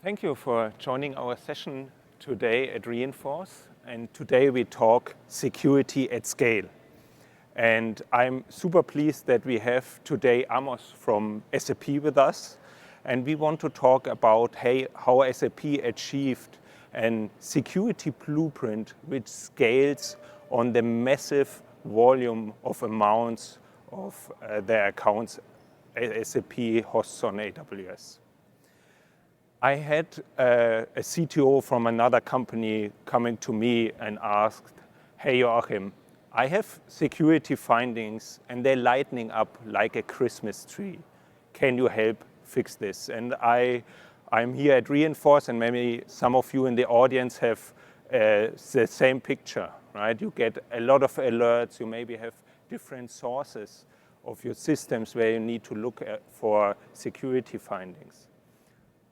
Thank you for joining our session today at Reinforce. And today we talk security at scale. And I'm super pleased that we have today Amos from SAP with us. And we want to talk about how SAP achieved a security blueprint which scales on the massive volume of amounts of their accounts SAP hosts on AWS. I had a CTO from another company coming to me and asked, "Hey Joachim, I have security findings and they're lighting up like a Christmas tree. Can you help fix this?" And I'm here at Reinforce, and maybe some of you in the audience have the same picture, right? You get a lot of alerts, you maybe have different sources of your systems where you need to look for security findings.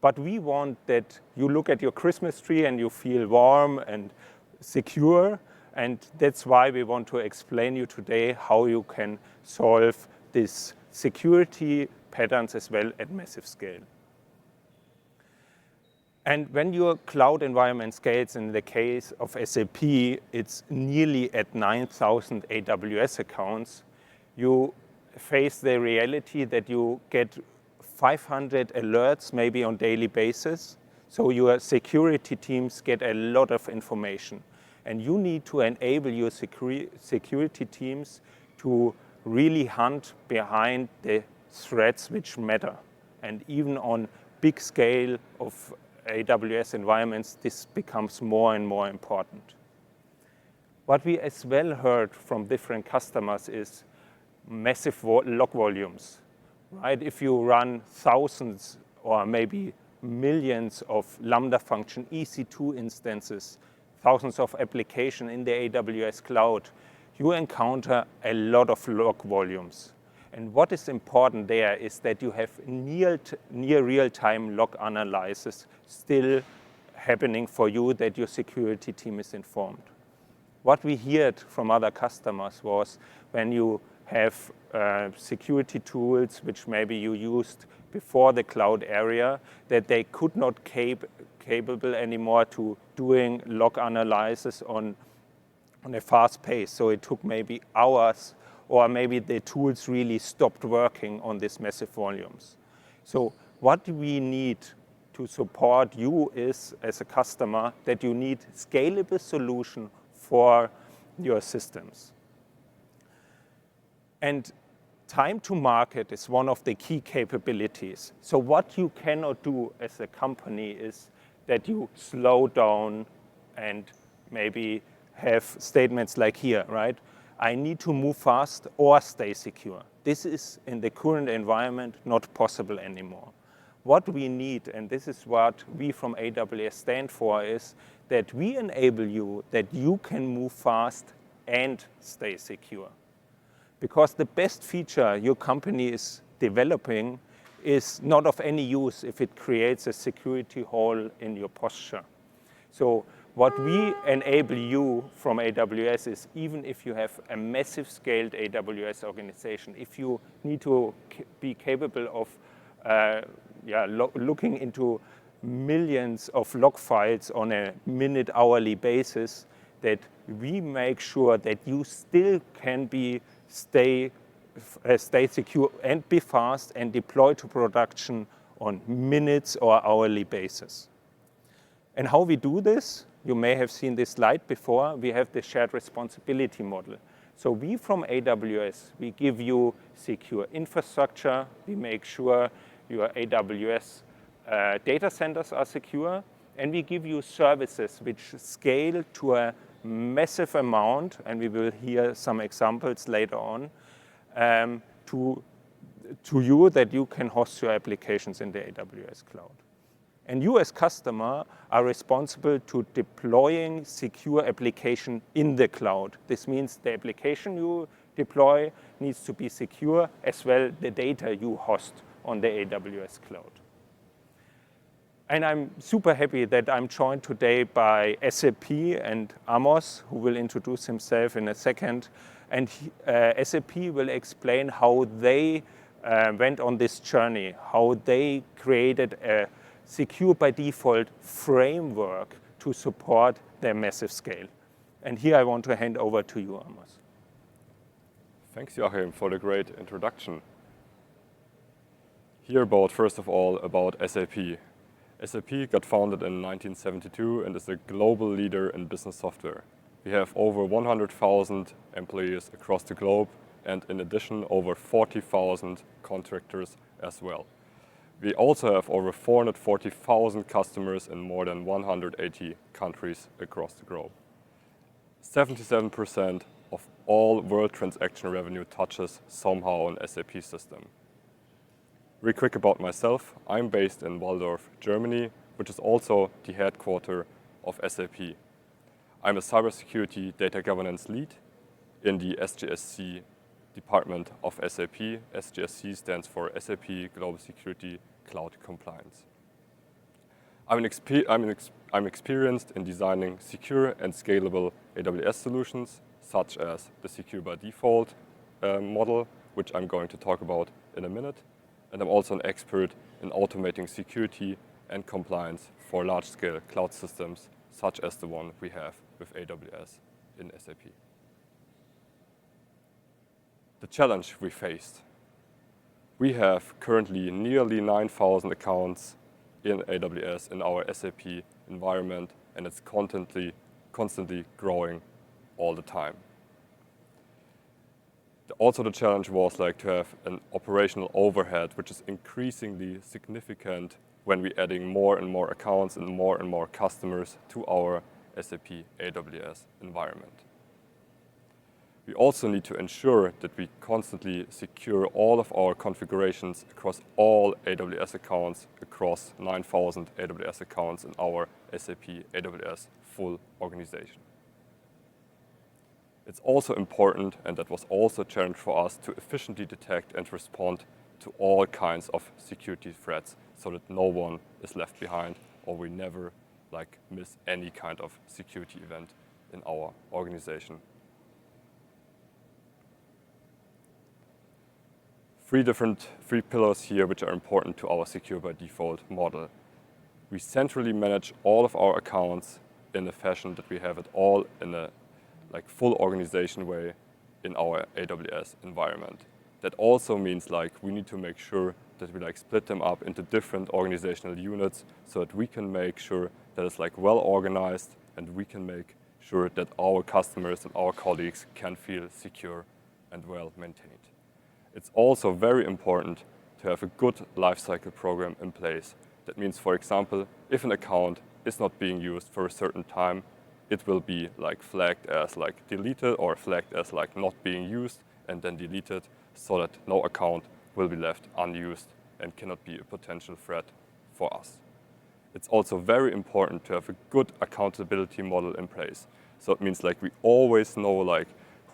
But we want that you look at your Christmas tree and you feel warm and secure. And that's why we want to explain you today how you can solve these security patterns as well at massive scale. And when your cloud environment scales, in the case of SAP, it's nearly at 9,000 AWS accounts, you face the reality that you get 500 alerts maybe on daily basis. So your security teams get a lot of information. And you need to enable your security teams to really hunt behind the threats which matter. And even on big scale of AWS environments, this becomes more and more important. What we as well heard from different customers is massive log volumes. Right? If you run thousands or maybe millions of Lambda function EC2 instances, thousands of applications in the AWS cloud, you encounter a lot of log volumes. And what is important there is that you have near real-time log analysis still happening for you, that your security team is informed. What we heard from other customers was when you have security tools which maybe you used before the cloud area, that they could not capable anymore to doing log analysis on a fast pace. So it took maybe hours, or maybe the tools really stopped working on these massive volumes. So what we need to support you is, as a customer, that you need scalable solution for your systems. And time to market is one of the key capabilities. So what you cannot do as a company is that you slow down and maybe have statements like here, right? I need to move fast or stay secure. This is, in the current environment, not possible anymore. What we need, and this is what we from AWS stand for, is that we enable you that you can move fast and stay secure. Because the best feature your company is developing is not of any use if it creates a security hole in your posture. So what we enable you from AWS is, even if you have a massive scaled AWS organization, if you need to be capable of looking into millions of log files on a minute, hourly basis, that we make sure that you still can stay secure and be fast and deploy to production on minutes or hourly basis. And how we do this, you may have seen this slide before, we have the shared responsibility model. So we from AWS, we give you secure infrastructure, we make sure your AWS data centers are secure, and we give you services which scale to a massive amount, and we will hear some examples later on, to you, that you can host your applications in the AWS cloud. And you as customer are responsible to deploying secure application in the cloud. This means the application you deploy needs to be secure, as well the data you host on the AWS cloud. And I'm super happy that I'm joined today by SAP and Amos, who will introduce himself in a second. And SAP will explain how they went on this journey, how they created a secure by default framework to support their massive scale. And here I want to hand over to you, Amos. Thanks, Joachim, for the great introduction. Here first of all, about SAP. SAP got founded in 1972 and is a global leader in business software. We have over 100,000 employees across the globe and in addition over 40,000 contractors as well. We also have over 440,000 customers in more than 180 countries across the globe. 77% of all world transaction revenue touches somehow an SAP system. Real quick about myself, I'm based in Walldorf, Germany, which is also the headquarters of SAP. I'm a cybersecurity data governance lead in the SGSC department of SAP. SGSC stands for SAP Global Security Cloud Compliance. I'm experienced in designing secure and scalable AWS solutions, such as the secure by default model, which I'm going to talk about in a minute. And I'm also an expert in automating security and compliance for large-scale cloud systems, such as the one we have with AWS in SAP. The challenge we faced. We have currently nearly 9,000 accounts in AWS in our SAP environment, and it's constantly growing all the time. Also, the challenge was to have an operational overhead, which is increasingly significant when we're adding more and more accounts and more customers to our SAP AWS environment. We also need to ensure that we constantly secure all of our configurations across all AWS accounts, across 9,000 AWS accounts in our SAP AWS full organization. It's also important, and that was also a challenge for us, to efficiently detect and respond to all kinds of security threats so that no one is left behind or we never miss any kind of security event in our organization. Three pillars here which are important to our secure by default model. We centrally manage all of our accounts in a fashion that we have it all in a full organization way in our AWS environment. That also means we need to make sure that we split them up into different organizational units so that we can make sure that it's well organized and we can make sure that our customers and our colleagues can feel secure and well maintained. It's also very important to have a good lifecycle program in place. That means, for example, if an account is not being used for a certain time, it will be flagged as deleted or flagged as not being used and then deleted so that no account will be left unused and cannot be a potential threat for us. It's also very important to have a good accountability model in place. So it means we always know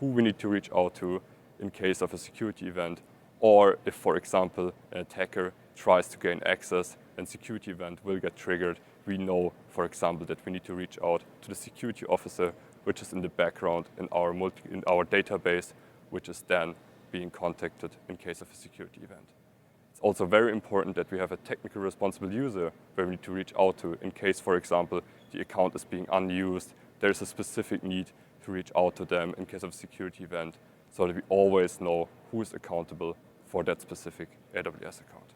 who we need to reach out to in case of a security event, or if, for example, an attacker tries to gain access and security event will get triggered, we know, for example, that we need to reach out to the security officer, which is in the background in our database, which is then being contacted in case of a security event. It's also very important that we have a technical responsible user where we need to reach out to in case, for example, the account is being unused. There's a specific need to reach out to them in case of a security event so that we always know who is accountable for that specific AWS account.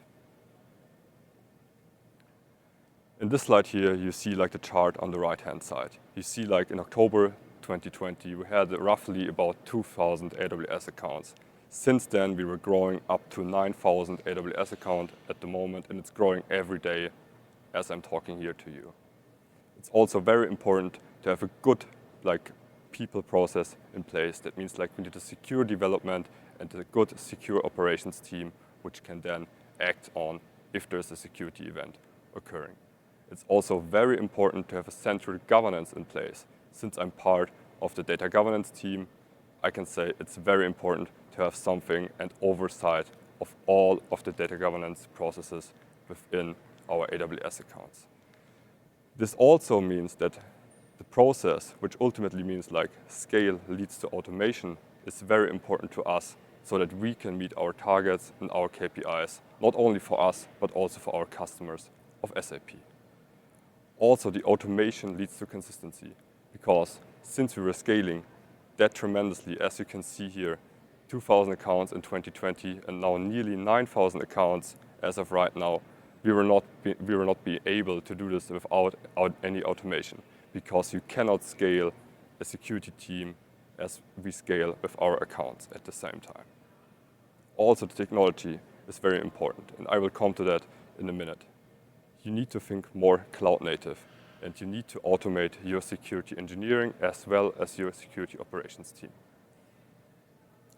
In this slide here, you see the chart on the right-hand side. You see in October 2020, we had roughly about 2,000 AWS accounts. Since then, we were growing up to 9,000 AWS accounts at the moment, and it's growing every day as I'm talking here to you. It's also very important to have a good people process in place. That means we need a secure development and a good secure operations team, which can then act on if there's a security event occurring. It's also very important to have a central governance in place. Since I'm part of the data governance team, I can say it's very important to have something and oversight of all of the data governance processes within our AWS accounts. This also means that the process, which ultimately means scale leads to automation, is very important to us so that we can meet our targets and our KPIs, not only for us, but also for our customers of SAP. Also, the automation leads to consistency because since we were scaling that tremendously, as you can see here, 2,000 accounts in 2020 and now nearly 9,000 accounts as of right now, we will not be able to do this without any automation because you cannot scale a security team as we scale with our accounts at the same time. Also, the technology is very important, and I will come to that in a minute. You need to think more cloud native, and you need to automate your security engineering as well as your security operations team.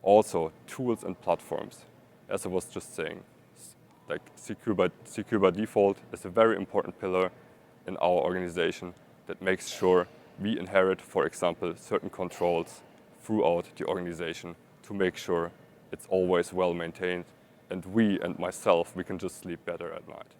Also, tools and platforms, as I was just saying, like secure by default is a very important pillar in our organization that makes sure we inherit, for example, certain controls throughout the organization to make sure it's always well maintained, and we and myself, we can just sleep better at night.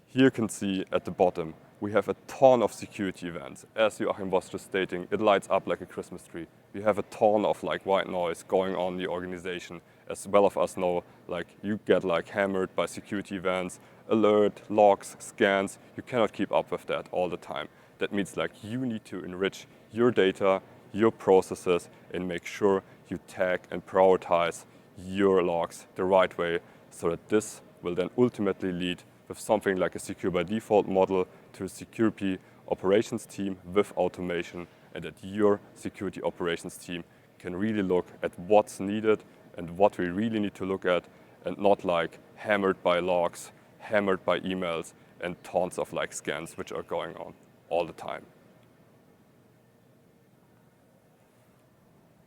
Here you can see at the bottom, we have a ton of security events. As Joachim was just stating, it lights up like a Christmas tree. We have a ton of like white noise going on in the organization. As well of us know, like you get like hammered by security events, alert, logs, scans. You cannot keep up with that all the time. That means like you need to enrich your data, your processes, and make sure you tag and prioritize your logs the right way so that this will then ultimately lead with something like a secure by default model to a security operations team with automation, and that your security operations team can really look at what's needed and what we really need to look at, and not like hammered by logs, hammered by emails, and tons of like scans which are going on all the time.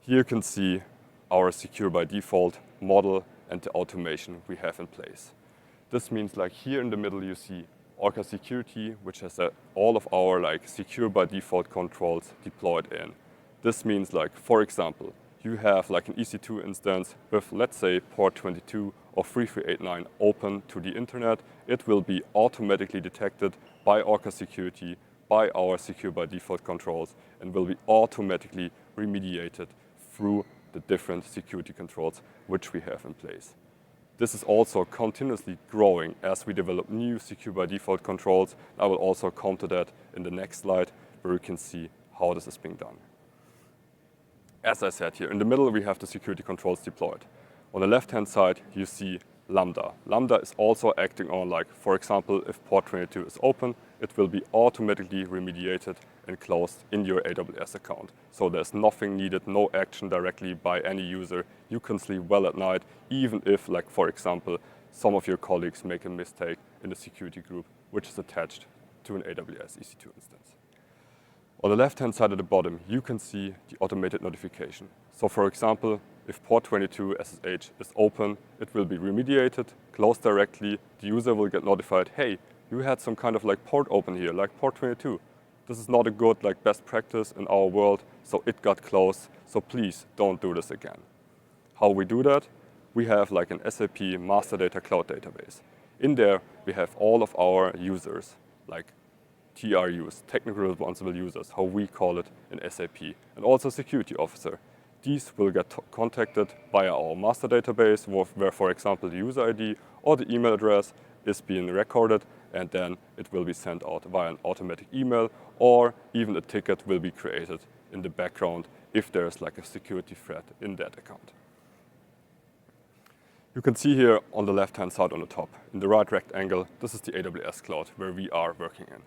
Here you can see our secure by default model and the automation we have in place. This means like here in the middle you see Orca Security, which has all of our like secure by default controls deployed in. This means like, for example, you have like an EC2 instance with, let's say, port 22 or 3389 open to the internet. It will be automatically detected by Orca Security, by our secure by default controls, and will be automatically remediated through the different security controls which we have in place. This is also continuously growing as we develop new secure by default controls. I will also come to that in the next slide where you can see how this is being done. As I said here, in the middle we have the security controls deployed. On the left-hand side you see Lambda. Lambda is also acting on like, for example, if port 22 is open, it will be automatically remediated and closed in your AWS account. So there's nothing needed, no action directly by any user. You can sleep well at night, even if, like, for example, some of your colleagues make a mistake in the security group, which is attached to an AWS EC2 instance. On the left-hand side at the bottom, you can see the automated notification. So for example, if port 22 SSH is open, it will be remediated, closed directly. The user will get notified, hey, you had some kind of like port open here, like port 22. This is not a good like best practice in our world, so it got closed. So please don't do this again. How we do that? We have like an SAP master data cloud database. In there, we have all of our users, like TRUs, technical responsible users, how we call it in SAP, and also security officer. These will get contacted via our master database, where, for example, the user ID or the email address is being recorded, and then it will be sent out via an automatic email, or even a ticket will be created in the background if there's like a security threat in that account. You can see here on the left-hand side on the top, in the right rectangle, this is the AWS cloud where we are working in.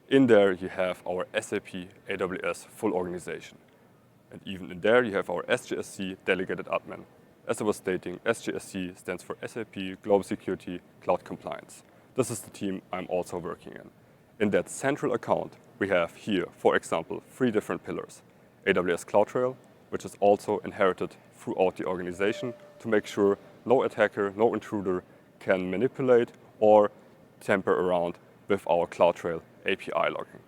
In there, you have our SAP AWS full organization. And even in there, you have our SGSC delegated admin. As I was stating, SGSC stands for SAP Global Security Cloud Compliance. This is the team I'm also working in. In that central account, we have here, for example, 3 different pillars. AWS CloudTrail, which is also inherited throughout the organization to make sure no attacker, no intruder can manipulate or tamper around with our CloudTrail API logging.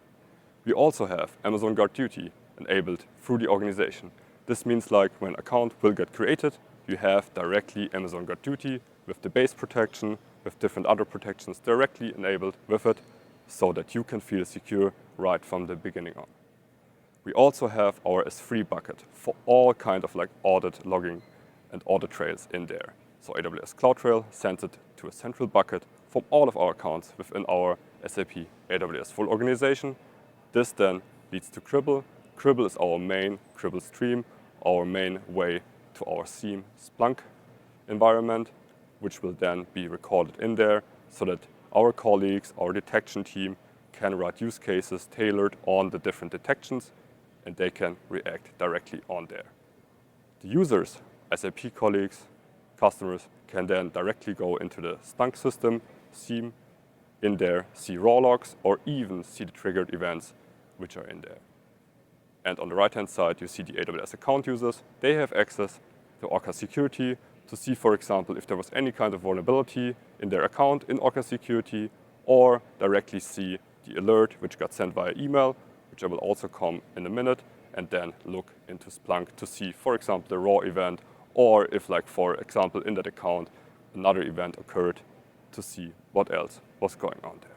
We also have Amazon GuardDuty enabled through the organization. This means like when an account will get created, you have directly Amazon GuardDuty with the base protection, with different other protections directly enabled with it so that you can feel secure right from the beginning on. We also have our S3 bucket for all kind of like audit logging and audit trails in there. So AWS CloudTrail sends it to a central bucket from all of our accounts within our SAP AWS full organization. This then leads to Cribble. Cribble is our main Cribble stream, our main way to our SIEM Splunk environment, which will then be recorded in there so that our colleagues, our detection team, can write use cases tailored on the different detections, and they can react directly on there. The users, SAP colleagues, customers, can then directly go into the Splunk system, SIEM, in there, see raw logs, or even see the triggered events which are in there. And on the right-hand side, you see the AWS account users. They have access to Orca Security to see, for example, if there was any kind of vulnerability in their account in Orca Security, or directly see the alert which got sent via email, which I will also come in a minute, and then look into Splunk to see, for example, the raw event, or if, like, for example, in that account, another event occurred, to see what else was going on there.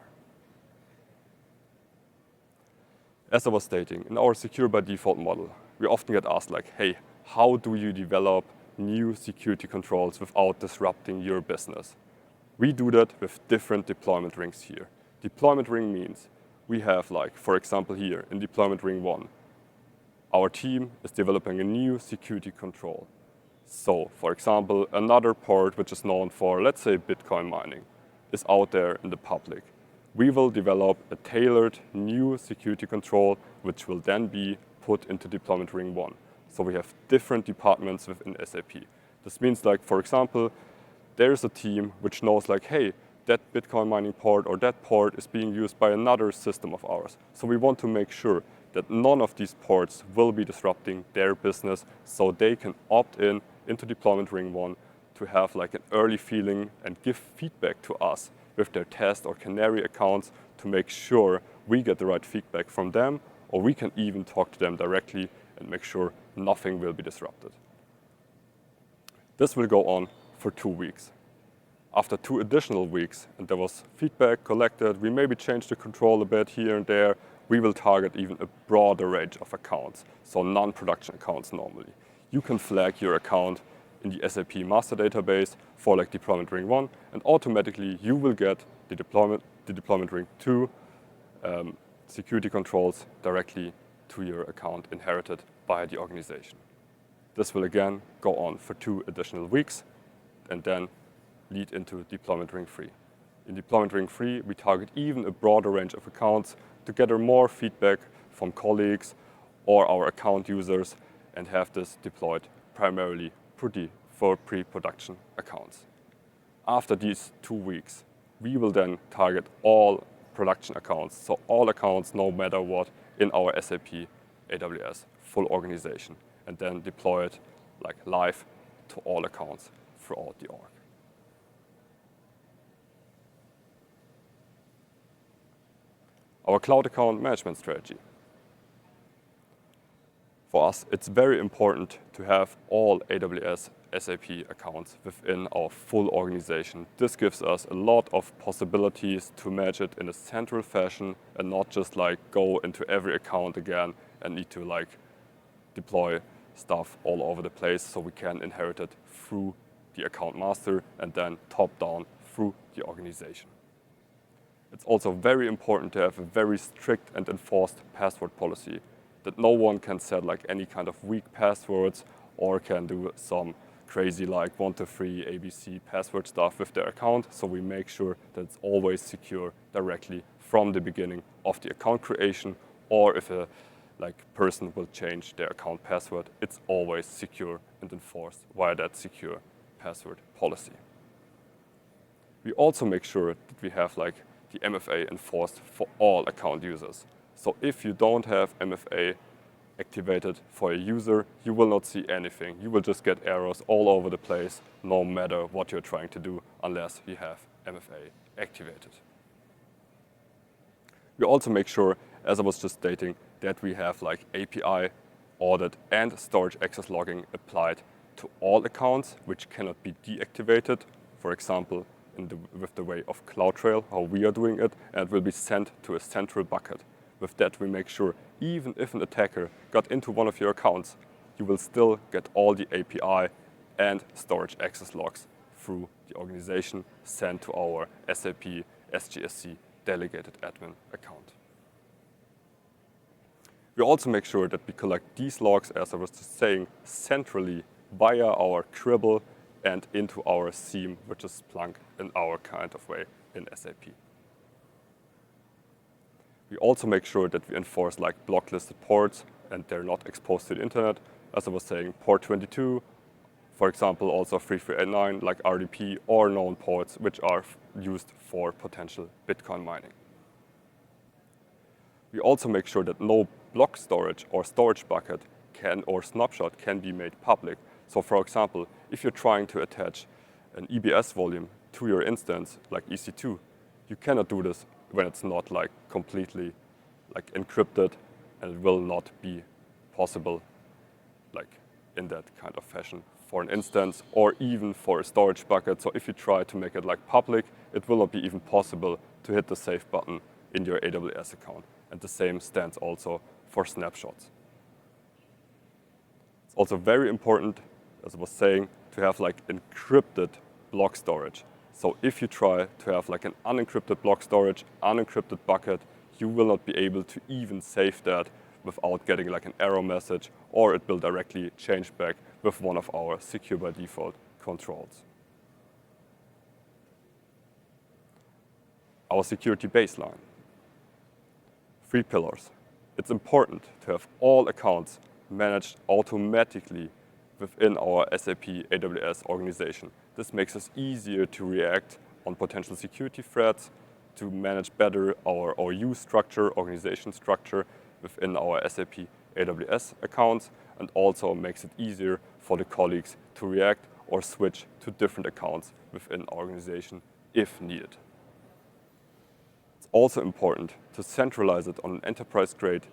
As I was stating, in our secure by default model, we often get asked like, hey, how do you develop new security controls without disrupting your business? We do that with different deployment rings here. Deployment ring means we have, like, for example, here in deployment ring 1, our team is developing a new security control. So, for example, another port which is known for, let's say, Bitcoin mining, is out there in the public. We will develop a tailored new security control which will then be put into deployment ring 1. So we have different departments within SAP. This means, like, for example, there's a team which knows, like, hey, that Bitcoin mining port or that port is being used by another system of ours. So we want to make sure that none of these ports will be disrupting their business, so they can opt in into deployment ring 1 to have, like, an early feeling and give feedback to us with their test or canary accounts to make sure we get the right feedback from them, or we can even talk to them directly and make sure nothing will be disrupted. This will go on for 2 weeks. After 2 additional weeks, and there was feedback collected, we maybe changed the control a bit here and there, we will target even a broader range of accounts, so non-production accounts normally. You can flag your account in the SAP master database for, like, deployment ring 1, and automatically you will get the deployment ring 2 security controls directly to your account inherited by the organization. This will again go on for 2 additional weeks and then lead into deployment ring 3. In deployment ring 3, we target even a broader range of accounts to gather more feedback from colleagues or our account users and have this deployed primarily for pre-production accounts. After these 2 weeks, we will then target all production accounts, so all accounts no matter what in our SAP AWS full organization, and then deploy it, like, live to all accounts throughout the org. Our cloud account management strategy. For us, it's very important to have all AWS SAP accounts within our full organization. This gives us a lot of possibilities to manage it in a central fashion and not just, like, go into every account again and need to, like, deploy stuff all over the place, so we can inherit it through the account master and then top down through the organization. It's also very important to have a very strict and enforced password policy, that no one can set, like, any kind of weak passwords or can do some crazy, like, 1 to 3 ABC password stuff with their account. So we make sure that it's always secure directly from the beginning of the account creation, or if a, like, person will change their account password, it's always secure and enforced via that secure password policy. We also make sure that we have, like, the MFA enforced for all account users. So if you don't have MFA activated for a user, you will not see anything. You will just get errors all over the place, no matter what you're trying to do, unless you have MFA activated. We also make sure, as I was just stating, that we have, like, API, audit, and storage access logging applied to all accounts which cannot be deactivated. For example, with the way of CloudTrail, how we are doing it, and it will be sent to a central bucket. With that, we make sure even if an attacker got into one of your accounts, you will still get all the API and storage access logs through the organization sent to our SAP SGSC delegated admin account. We also make sure that we collect these logs, as I was just saying, centrally via our Cribble and into our SIEM, which is Splunk in our kind of way in SAP. We also make sure that we enforce like blocklisted ports and they're not exposed to the internet. As I was saying, port 22, for example, also 3389, like RDP, or known ports which are used for potential Bitcoin mining. We also make sure that no block storage or storage bucket or snapshot can be made public. So for example, if you're trying to attach an EBS volume to your instance, like EC2, you cannot do this when it's not like completely like encrypted, and it will not be possible like in that kind of fashion for an instance or even for a storage bucket. So if you try to make it like public, it will not be even possible to hit the save button in your AWS account. And the same stands also for snapshots. It's also very important, as I was saying, to have like encrypted block storage. So if you try to have like an unencrypted block storage, unencrypted bucket, you will not be able to even save that without getting like an error message, or it will directly change back with one of our secure by default controls. Our security baseline. 3 pillars. It's important to have all accounts managed automatically within our SAP AWS organization. This makes it easier to react on potential security threats, to manage better our OU structure, organization structure within our SAP AWS accounts, and also makes it easier for the colleagues to react or switch to different accounts within our organization if needed. It's also important to centralize it on an enterprise grade,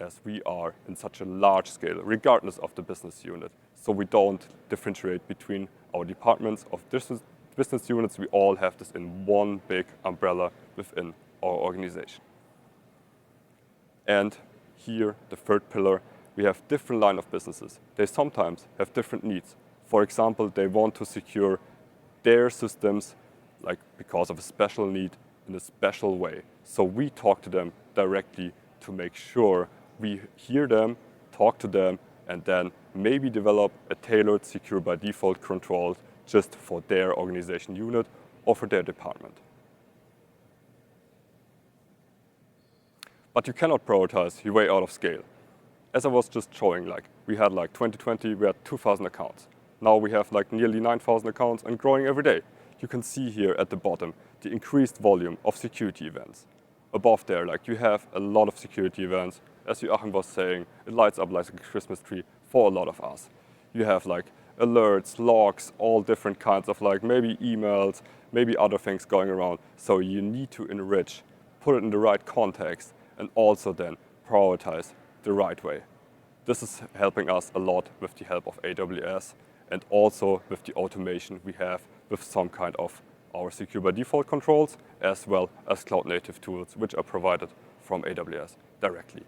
as we are in such a large scale, regardless of the business unit. So we don't differentiate between our departments of business units. We all have this in one big umbrella within our organization. And here, the third pillar, we have different line of businesses. They sometimes have different needs. For example, they want to secure their systems like because of a special need in a special way. So we talk to them directly to make sure we hear them, talk to them, and then maybe develop a tailored secure by default control just for their organization unit or for their department. But you cannot prioritize your way out of scale. As I was just showing, like we had like 2020, we had 2,000 accounts. Now we have like nearly 9,000 accounts and growing every day. You can see here at the bottom the increased volume of security events. Above there, like you have a lot of security events. As Joachim was saying, it lights up like a Christmas tree for a lot of us. You have like alerts, logs, all different kinds of like maybe emails, maybe other things going around. So you need to enrich, put it in the right context, and also then prioritize the right way. This is helping us a lot with the help of AWS and also with the automation we have with some kind of our secure by default controls, as well as cloud native tools, which are provided from AWS directly.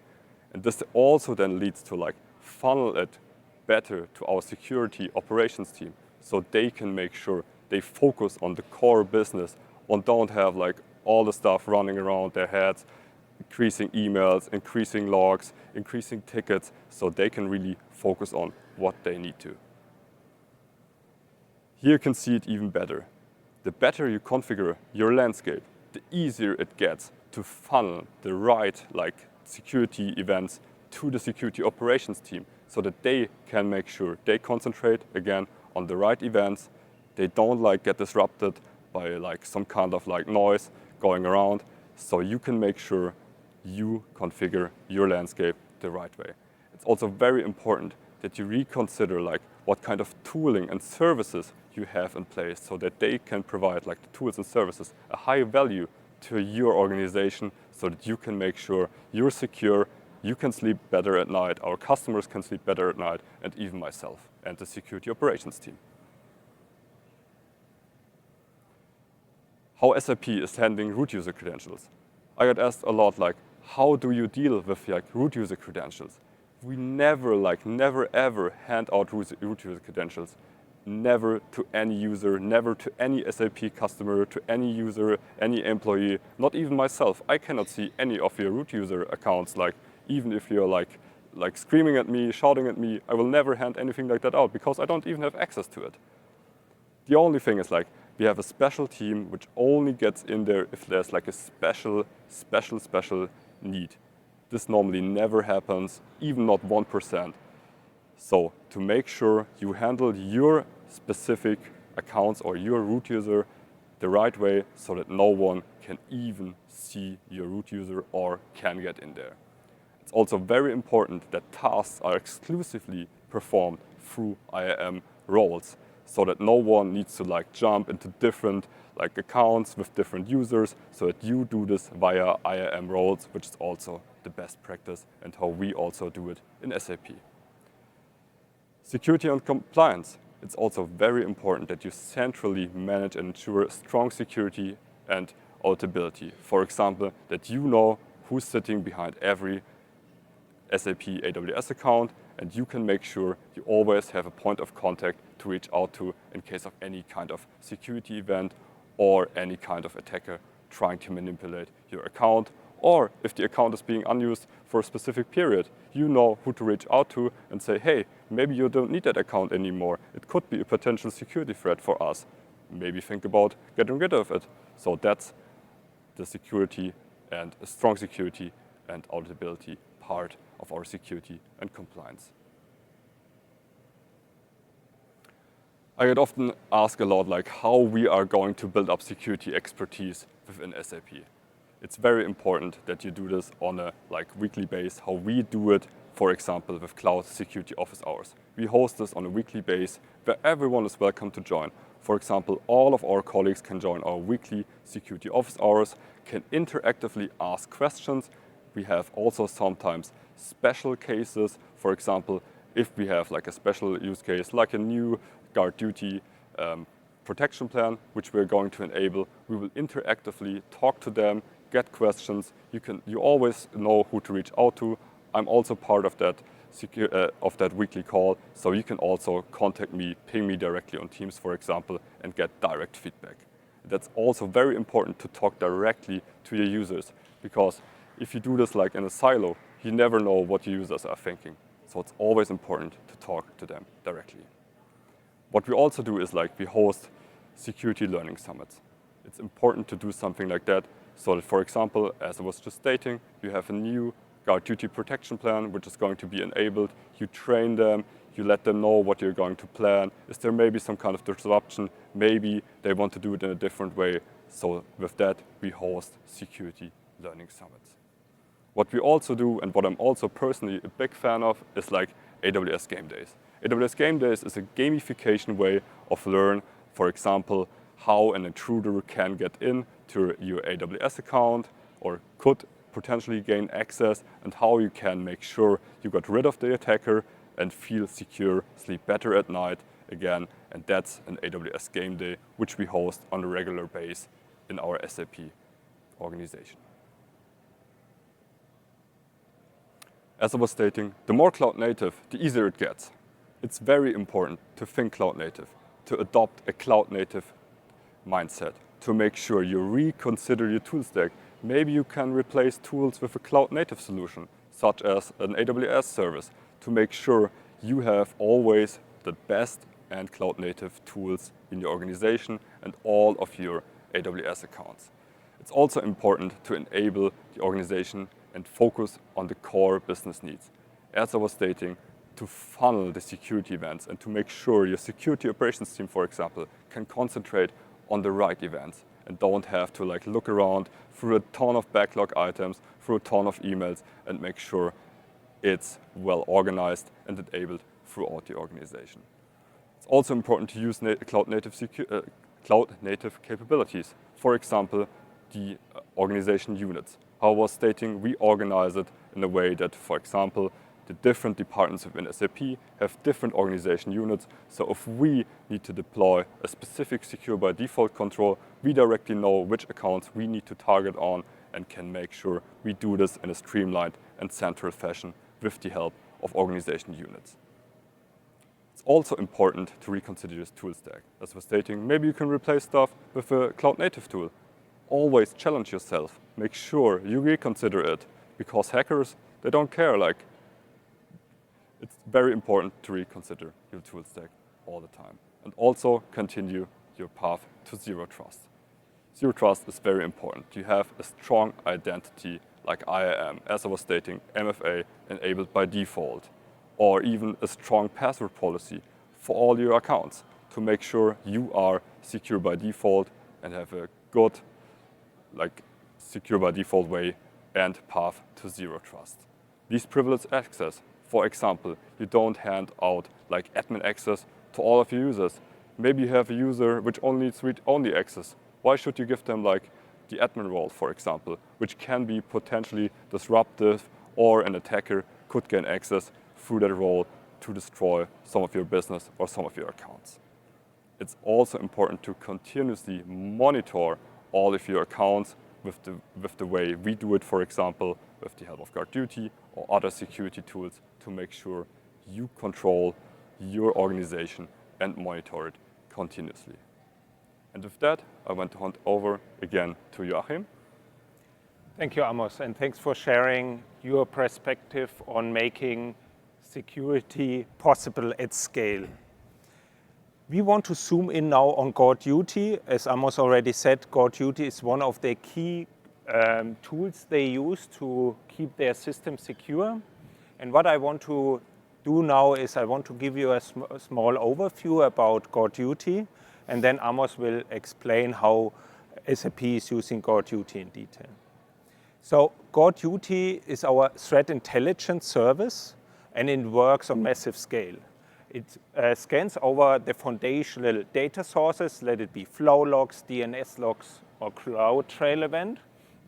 And this also then leads to like funnel it better to our security operations team, so they can make sure they focus on the core business and don't have like all the stuff running around their heads, increasing emails, increasing logs, increasing tickets, so they can really focus on what they need to. Here you can see it even better. The better you configure your landscape, the easier it gets to funnel the right like security events to the security operations team, so that they can make sure they concentrate again on the right events. They don't like get disrupted by like some kind of like noise going around. So you can make sure you configure your landscape the right way. It's also very important that you reconsider like what kind of tooling and services you have in place, so that they can provide like the tools and services a high value to your organization, so that you can make sure you're secure, you can sleep better at night, our customers can sleep better at night, and even myself and the security operations team. How SAP is handling root user credentials. I got asked a lot like, how do you deal with like root user credentials? We never ever hand out root user credentials never to any user, never to any SAP customer, to any user, any employee, not even myself. I cannot see any of your root user accounts, like even if you're like screaming at me, shouting at me, I will never hand anything like that out because I don't even have access to it. The only thing is like we have a special team which only gets in there if there's like a special need. This normally never happens, even not 1%. So to make sure you handle your specific accounts or your root user the right way so that no one can even see your root user or can get in there. It's also very important that tasks are exclusively performed through IAM roles so that no one needs to like jump into different like accounts with different users, so that you do this via IAM roles, which is also the best practice and how we also do it in SAP. Security and compliance. It's also very important that you centrally manage and ensure strong security and auditability. For example, that you know who's sitting behind every SAP AWS account, and you can make sure you always have a point of contact to reach out to in case of any kind of security event or any kind of attacker trying to manipulate your account, or if the account is being unused for a specific period, you know who to reach out to and say, hey, maybe you don't need that account anymore. It could be a potential security threat for us. Maybe think about getting rid of it. So that's the security and a strong security and auditability part of our security and compliance. I get often asked a lot like how we are going to build up security expertise within SAP. It's very important that you do this on a weekly basis, how we do it, for example, with Cloud Security Office Hours. We host this on a weekly basis where everyone is welcome to join. For example, all of our colleagues can join our weekly security office hours, can interactively ask questions. We have also sometimes special cases. For example, if we have like a special use case, like a new GuardDuty protection plan, which we're going to enable, we will interactively talk to them, get questions. You always know who to reach out to. I'm also part of that weekly call, so you can also contact me, ping me directly on Teams, for example, and get direct feedback. That's also very important to talk directly to your users, because if you do this like in a silo, you never know what your users are thinking. So it's always important to talk to them directly. What we also do is we host security learning summits. It's important to do something like that so that, for example, as I was just stating, you have a new GuardDuty protection plan which is going to be enabled. You train them, you let them know what you're going to plan. Is there maybe some kind of disruption? Maybe they want to do it in a different way. So with that, we host security learning summits. What we also do, and what I'm also personally a big fan of, is AWS Game Days. AWS Game Days is a gamification way of learn, for example, how an intruder can get in to your AWS account or could potentially gain access, and how you can make sure you got rid of the attacker and feel secure, sleep better at night again. And that's an AWS Game Day, which we host on a regular basis in our SAP organization. As I was stating, the more cloud native, the easier it gets. It's very important to think cloud native, to adopt a cloud native mindset, to make sure you reconsider your tool stack. Maybe you can replace tools with a cloud native solution, such as an AWS service, to make sure you have always the best and cloud native tools in your organization and all of your AWS accounts. It's also important to enable the organization and focus on the core business needs. As I was stating, to funnel the security events and to make sure your security operations team, for example, can concentrate on the right events and don't have to look around through a ton of backlog items, through a ton of emails, and make sure it's well organized and enabled throughout the organization. It's also important to use cloud native capabilities. For example, the organization units. How I was stating, we organize it in a way that, for example, the different departments within SAP have different organization units. So if we need to deploy a specific secure by default control, we directly know which accounts we need to target on and can make sure we do this in a streamlined and central fashion with the help of organization units. It's also important to reconsider this tool stack. As we're stating, maybe you can replace stuff with a cloud-native tool. Always challenge yourself. Make sure you reconsider it, because hackers, they don't care. Like, it's very important to reconsider your tool stack all the time. And also continue your path to zero trust. Zero trust is very important. You have a strong identity like IAM, as I was stating, MFA enabled by default, or even a strong password policy for all your accounts to make sure you are secure by default and have a good, like, secure by default way and path to zero trust. These privileged access, for example, you don't hand out like admin access to all of your users. Maybe you have a user which only needs read-only access. Why should you give them like the admin role, for example, which can be potentially disruptive, or an attacker could gain access through that role to destroy some of your business or some of your accounts. It's also important to continuously monitor all of your accounts with the way we do it, for example, with the help of GuardDuty or other security tools, to make sure you control your organization and monitor it continuously. And with that, I want to hand over again to Joachim. Thank you, Amos, and thanks for sharing your perspective on making security possible at scale. We want to zoom in now on GuardDuty. As Amos already said, GuardDuty is one of the key tools they use to keep their system secure. And what I want to do now is I want to give you a small overview about GuardDuty, and then Amos will explain how SAP is using GuardDuty in detail. So GuardDuty is our threat intelligence service, and it works on massive scale. It scans over the foundational data sources, let it be flow logs, DNS logs, or CloudTrail event.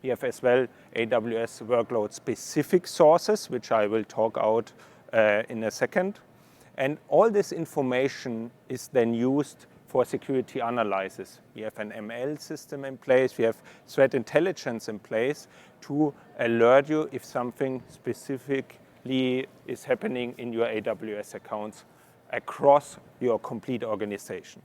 We have as well AWS workload-specific sources, which I will talk out in a second. And all this information is then used for security analysis. We have an ML system in place, we have threat intelligence in place to alert you if something specifically is happening in your AWS accounts across your complete organization.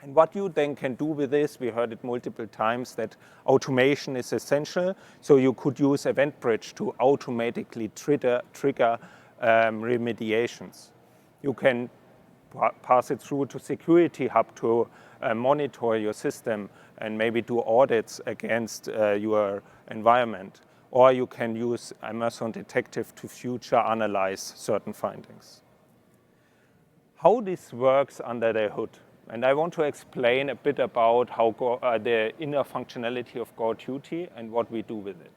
And what you then can do with this, we heard it multiple times, that automation is essential. So you could use EventBridge to automatically trigger remediations. You can pass it through to Security Hub to monitor your system and maybe do audits against your environment. Or you can use Amazon Detective to future analyze certain findings. How this works under the hood. And I want to explain a bit about how the inner functionality of GuardDuty and what we do with it.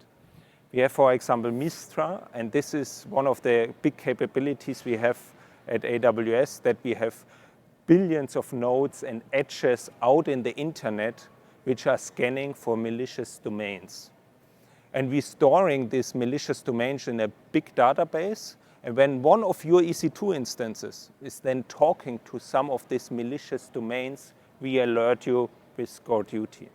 We have, for example, Mistra, and this is one of the big capabilities we have at AWS, that we have billions of nodes and edges out in the internet which are scanning for malicious domains. And we're storing these malicious domains in a big database. And when one of your EC2 instances is then talking to some of these malicious domains, we alert you with GuardDuty.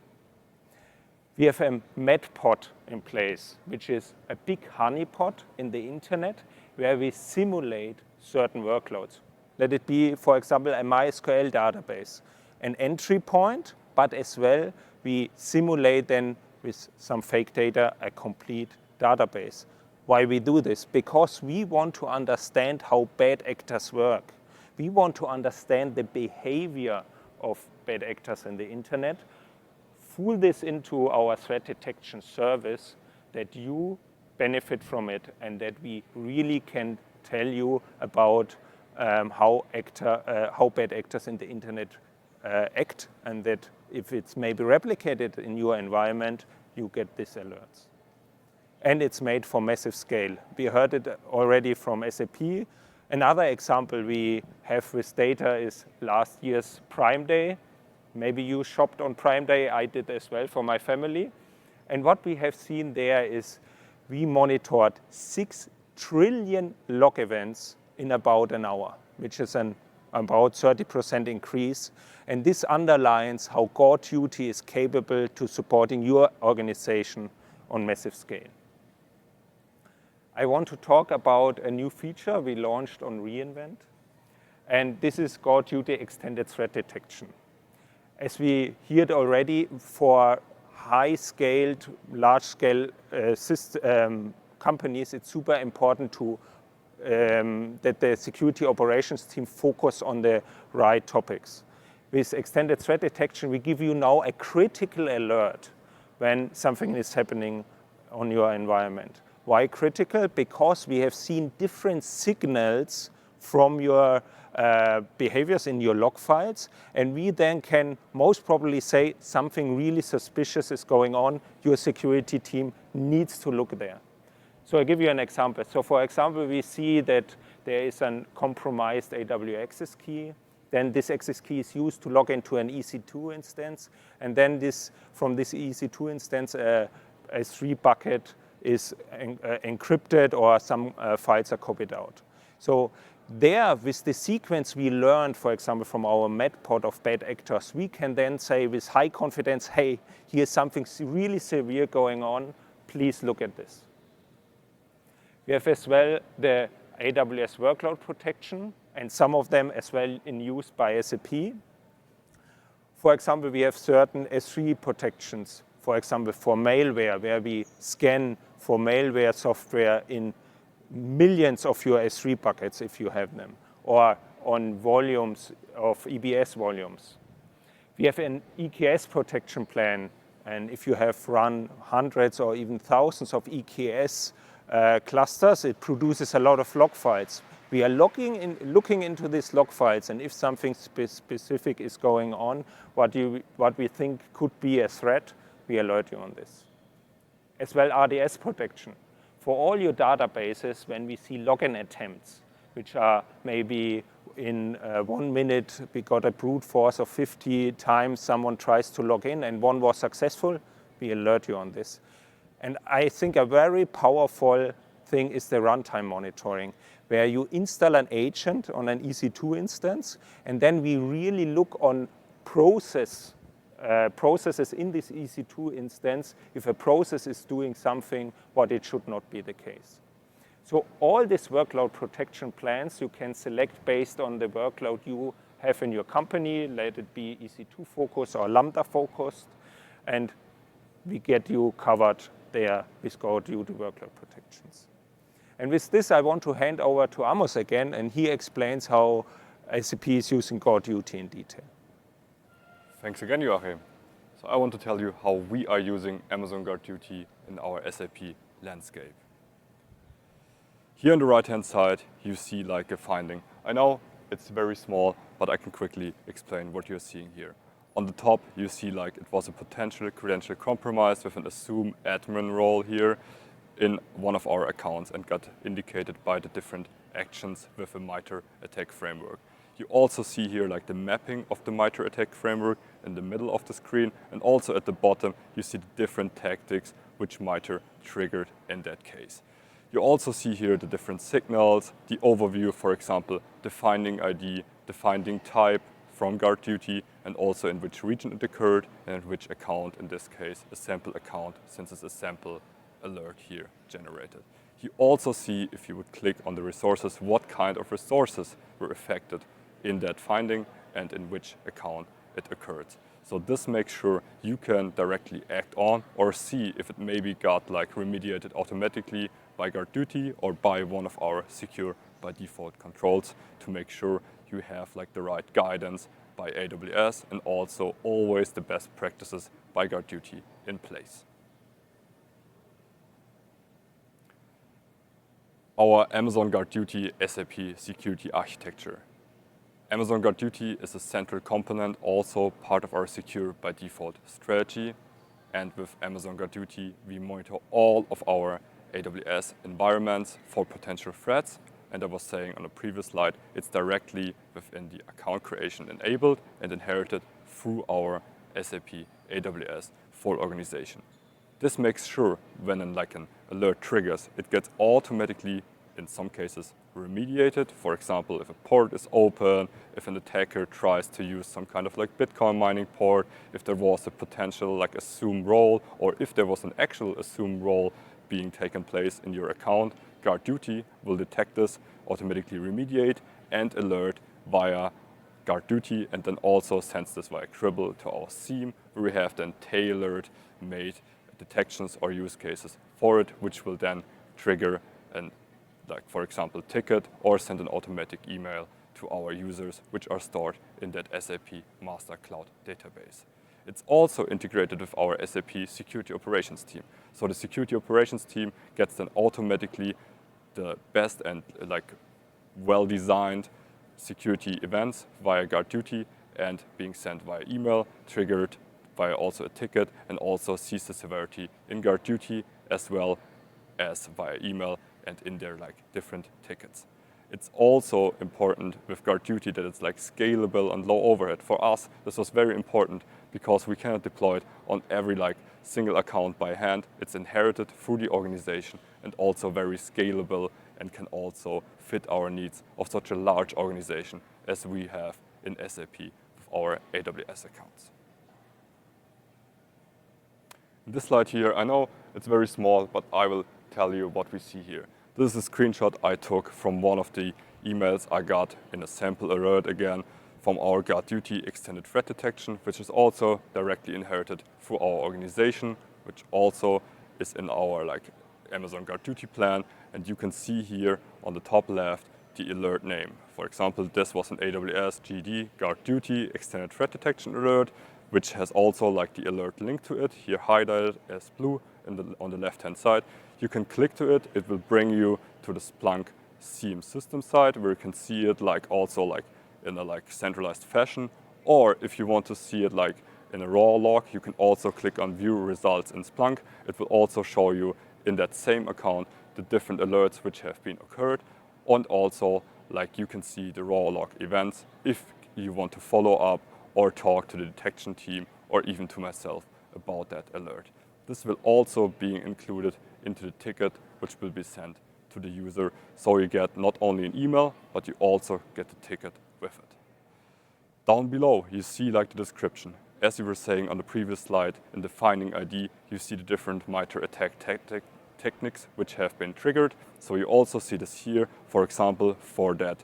We have a medpot in place, which is a big honeypot in the internet where we simulate certain workloads. Let it be, for example, a MySQL database, an entry point, but as well we simulate then with some fake data a complete database. Why we do this? Because we want to understand how bad actors work. We want to understand the behavior of bad actors in the internet, fool this into our threat detection service, that you benefit from it, and that we really can tell you about how bad actors in the internet act, and that if it's maybe replicated in your environment, you get these alerts. And it's made for massive scale. We heard it already from SAP. Another example we have with data is last year's Prime Day. Maybe you shopped on Prime Day, I did as well for my family. And what we have seen there is we monitored 6 trillion log events in about an hour, which is an about 30% increase. And this underlines how GuardDuty is capable to supporting your organization on massive scale. I want to talk about a new feature we launched on reInvent. And this is GuardDuty Extended Threat Detection. As we heard already, for high-scaled, large-scale companies, it's super important to that the security operations team focus on the right topics. With Extended Threat Detection, we give you now a critical alert when something is happening on your environment. Why critical? Because we have seen different signals from your behaviors in your log files, and we then can most probably say something really suspicious is going on. Your security team needs to look there. So I'll give you an example. So for example, we see that there is a compromised AWS access key. Then this access key is used to log into an EC2 instance. And then from this EC2 instance, a S3 bucket is encrypted or some files are copied out. So there, with the sequence we learned, for example, from our MEDPOD of bad actors, we can then say with high confidence, hey, here's something really severe going on. Please look at this. We have as well the AWS workload protection, and some of them as well in use by SAP. For example, we have certain S3 protections, for example, for malware, where we scan for malware software in millions of your S3 buckets if you have them, or on volumes of EBS volumes. We have an EKS protection plan, and if you have run hundreds or even thousands of EKS clusters, it produces a lot of log files. We are looking into these log files, and if something specific is going on, what we think could be a threat, we alert you on this. As well, RDS protection. For all your databases, when we see login attempts, which are maybe in 1 minute, we got a brute force of 50 times someone tries to log in and one was successful, we alert you on this. And I think a very powerful thing is the runtime monitoring, where you install an agent on an EC2 instance, and then we really look on processes in this EC2 instance, if a process is doing something what it should not be the case. So all these workload protection plans you can select based on the workload you have in your company, let it be EC2 focused or Lambda focused, and we get you covered there with GuardDuty workload protections. And with this, I want to hand over to Amos again, and he explains how SAP is using GuardDuty in detail. Thanks again, Joachim. So I want to tell you how we are using Amazon GuardDuty in our SAP landscape. Here on the right-hand side, you see like a finding. I know it's very small, but I can quickly explain what you're seeing here. On the top, you see like it was a potential credential compromise with an assume admin role here in one of our accounts and got indicated by the different actions with a MITRE ATT&CK framework. You also see here like the mapping of the MITRE ATT&CK framework in the middle of the screen, and also at the bottom you see the different tactics which MITRE triggered in that case. You also see here the different signals, the overview, for example, the finding ID, the finding type from GuardDuty, and also in which region it occurred and in which account, in this case a sample account, since it's a sample alert here generated. You also see, if you would click on the resources, what kind of resources were affected in that finding and in which account it occurred. So this makes sure you can directly act on or see if it maybe got like remediated automatically by GuardDuty or by one of our secure by default controls to make sure you have like the right guidance by AWS and also always the best practices by GuardDuty in place. Our Amazon GuardDuty SAP security architecture. Amazon GuardDuty is a central component, also part of our secure by default strategy. And with Amazon GuardDuty, we monitor all of our AWS environments for potential threats. And I was saying on a previous slide, it's directly within the account creation enabled and inherited through our SAP AWS full organization. This makes sure when an alert triggers, it gets automatically, in some cases, remediated. For example, if a port is open, if an attacker tries to use some kind of like Bitcoin mining port, if there was a potential like assume role, or if there was an actual assume role being taken place in your account, GuardDuty will detect this, automatically remediate, and alert via GuardDuty and then also sends this via Cribble to our SIEM, where we have then tailored made detections or use cases for it, which will then trigger an, like for example, ticket or send an automatic email to our users, which are stored in that SAP Master Cloud database. It's also integrated with our SAP Security Operations team. So the Security Operations team gets then automatically the best and well-designed security events via GuardDuty and being sent via email, triggered via also a ticket, and also sees the severity in GuardDuty as well as via email and in their different tickets. It's also important with GuardDuty that it's scalable and low overhead. For us, this was very important because we cannot deploy it on every single account by hand. It's inherited through the organization and also very scalable and can also fit our needs of such a large organization as we have in SAP with our AWS accounts. This slide here, I know it's very small, but I will tell you what we see here. This is a screenshot I took from one of the emails I got in a sample alert again from our GuardDuty extended threat detection, which is also directly inherited through our organization, which also is in our Amazon GuardDuty plan. And you can see here on the top left the alert name. For example, this was an AWS GD GuardDuty extended threat detection alert, which has also the alert link to it, here highlighted as blue on the left-hand side. You can click to it, it will bring you to the Splunk SIEM system side, where you can see it also in a centralized fashion. Or if you want to see it in a raw log, you can also click on View Results in Splunk. It will also show you in that same account the different alerts which have been occurred, and also you can see the raw log events if you want to follow up or talk to the detection team or even to myself about that alert. This will also be included into the ticket which will be sent to the user, so you get not only an email, but you also get the ticket with it. Down below you see the description. As you were saying on the previous slide, in the finding ID you see the different MITRE attack techniques which have been triggered. So you also see this here, for example, for that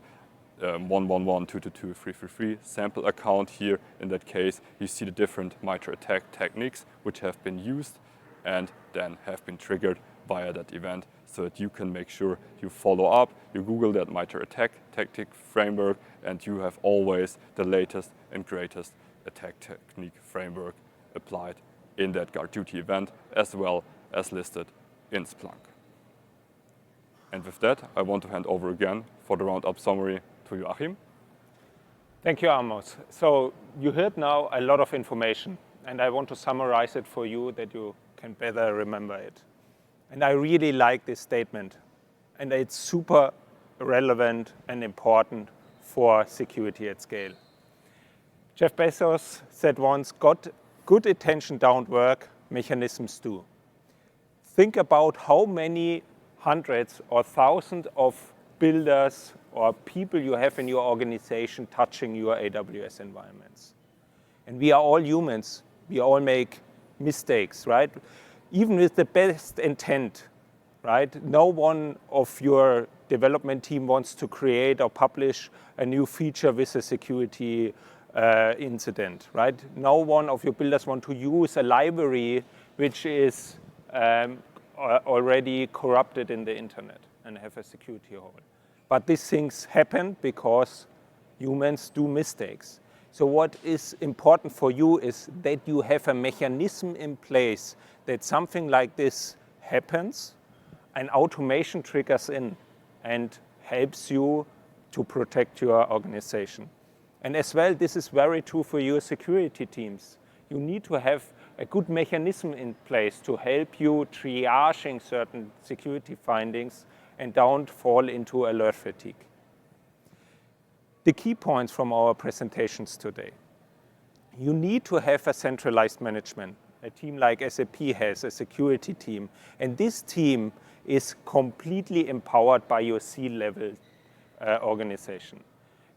111.222.333 sample account here. In that case, you see the different MITRE attack techniques which have been used and then have been triggered via that event, so that you can make sure you follow up, you Google that MITRE attack tactic framework, and you have always the latest and greatest attack technique framework applied in that GuardDuty event, as well as listed in Splunk. And with that, I want to hand over again for the roundup summary to Joachim. Thank you, Amos. So you heard now a lot of information, and I want to summarize it for you that you can better remember it. And I really like this statement, and it's super relevant and important for security at scale. Jeff Bezos said once, good attention don't work, mechanisms do. Think about how many hundreds or thousands of builders or people you have in your organization touching your AWS environments. And we are all humans. We all make mistakes, right? Even with the best intent, right? No one of your development team wants to create or publish a new feature with a security incident, right? No one of your builders want to use a library which is already corrupted in the internet and have a security hole. But these things happen because humans do mistakes. So what is important for you is that you have a mechanism in place that something like this happens and automation triggers in and helps you to protect your organization. And as well, this is very true for your security teams. You need to have a good mechanism in place to help you triaging certain security findings and don't fall into alert fatigue. The key points from our presentations today. You need to have a centralized management. A team like SAP has a security team, and this team is completely empowered by your C-level organization.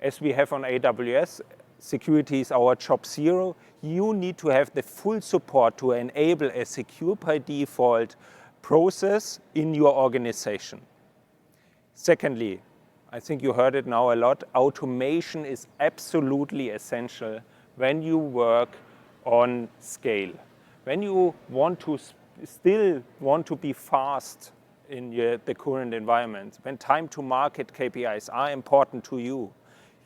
As we have on AWS, security is our job zero. You need to have the full support to enable a secure by default process in your organization. Secondly, I think you heard it now a lot, automation is absolutely essential when you work on scale. When you want to still want to be fast in the current environment, when time to market KPIs are important to you,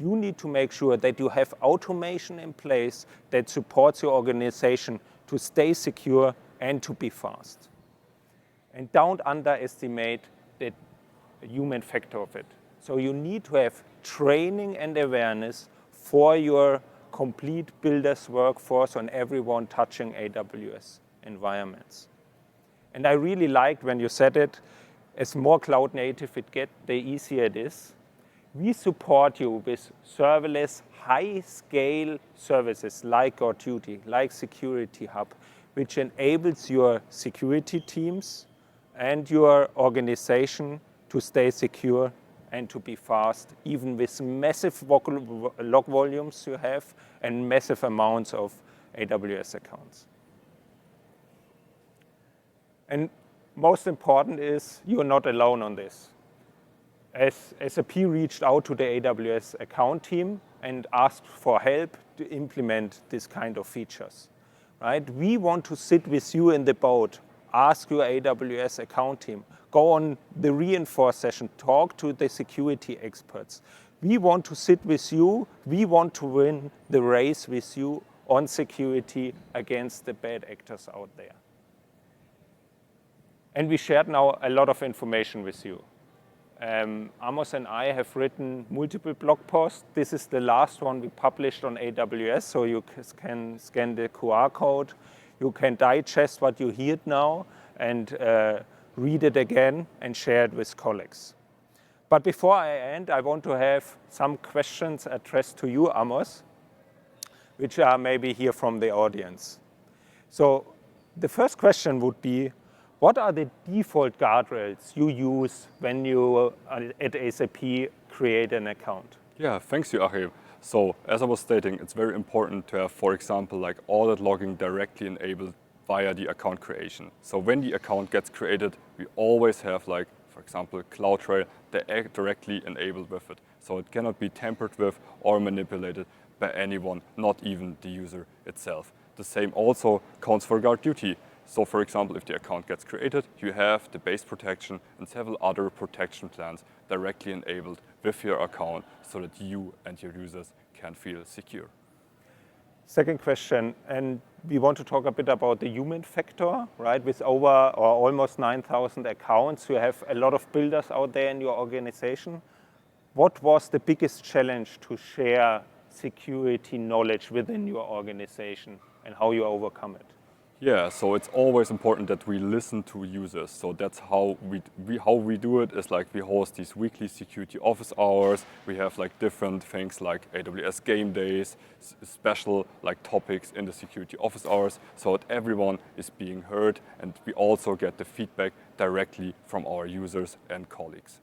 you need to make sure that you have automation in place that supports your organization to stay secure and to be fast. And don't underestimate the human factor of it. So you need to have training and awareness for your complete builders workforce on everyone touching AWS environments. And I really liked when you said it, as more cloud native it gets, the easier it is. We support you with serverless, high-scale services like GuardDuty, like Security Hub, which enables your security teams and your organization to stay secure and to be fast, even with massive log volumes you have and massive amounts of AWS accounts. And most important is you're not alone on this. As SAP reached out to the AWS account team and asked for help to implement this kind of features, right? We want to sit with you in the boat, ask your AWS account team, go on the Reinforce session, talk to the security experts. We want to sit with you. We want to win the race with you on security against the bad actors out there. And we shared now a lot of information with you. Amos and I have written multiple blog posts. This is the last one we published on AWS, so you can scan the QR code. You can digest what you heard now and read it again and share it with colleagues. But before I end, I want to have some questions addressed to you, Amos, which are maybe here from the audience. So the first question would be, what are the default guardrails you use when you at SAP create an account? Yeah, thanks, Joachim. So as I was stating, it's very important to have, for example, like audit logging directly enabled via the account creation. So when the account gets created, we always have, like, for example, CloudTrail directly enabled with it. So it cannot be tampered with or manipulated by anyone, not even the user itself. The same also counts for GuardDuty. So for example, if the account gets created, you have the base protection and several other protection plans directly enabled with your account so that you and your users can feel secure. Second question, and we want to talk a bit about the human factor, right? With over or almost 9,000 accounts, you have a lot of builders out there in your organization. What was the biggest challenge to share security knowledge within your organization and how you overcome it? Yeah, so it's always important that we listen to users. So that's how we do it is like we host these weekly security office hours. We have like different things like AWS game days, special like topics in the security office hours so that everyone is being heard and we also get the feedback directly from our users and colleagues.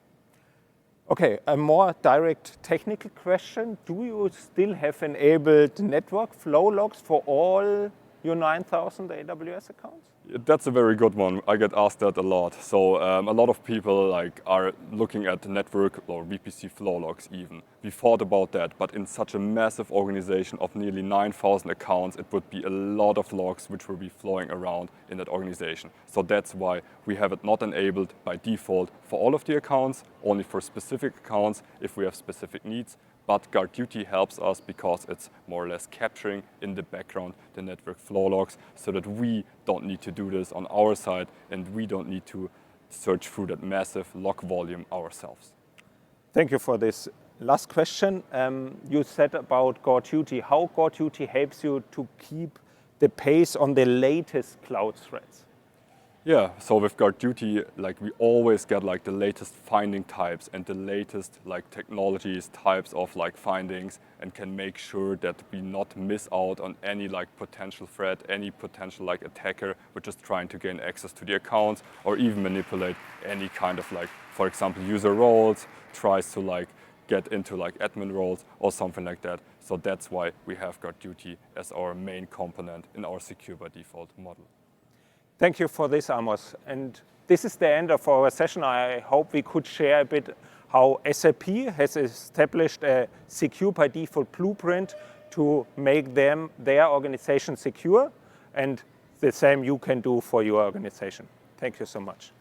Okay, a more direct technical question. Do you still have enabled network flow logs for all your 9,000 AWS accounts? That's a very good one. I get asked that a lot. So a lot of people like are looking at the network or VPC flow logs even. We thought about that, but in such a massive organization of nearly 9,000 accounts, it would be a lot of logs which will be flowing around in that organization. So that's why we have it not enabled by default for all of the accounts, only for specific accounts if we have specific needs. But GuardDuty helps us because it's more or less capturing in the background the network flow logs so that we don't need to do this on our side and we don't need to search through that massive log volume ourselves. Thank you for this. Last question. You said about GuardDuty, how GuardDuty helps you to keep the pace on the latest cloud threats? Yeah, so with GuardDuty, like we always get like the latest finding types and the latest like technologies, types of like findings, and can make sure that we not miss out on any like potential threat, any potential like attacker which is trying to gain access to the accounts or even manipulate any kind of like, for example, user roles, tries to like get into like admin roles or something like that. So that's why we have GuardDuty as our main component in our secure by default model. Thank you for this, Amos. And this is the end of our session. I hope we could share a bit how SAP has established a secure by default blueprint to make their organization secure, and the same you can do for your organization. Thank you so much.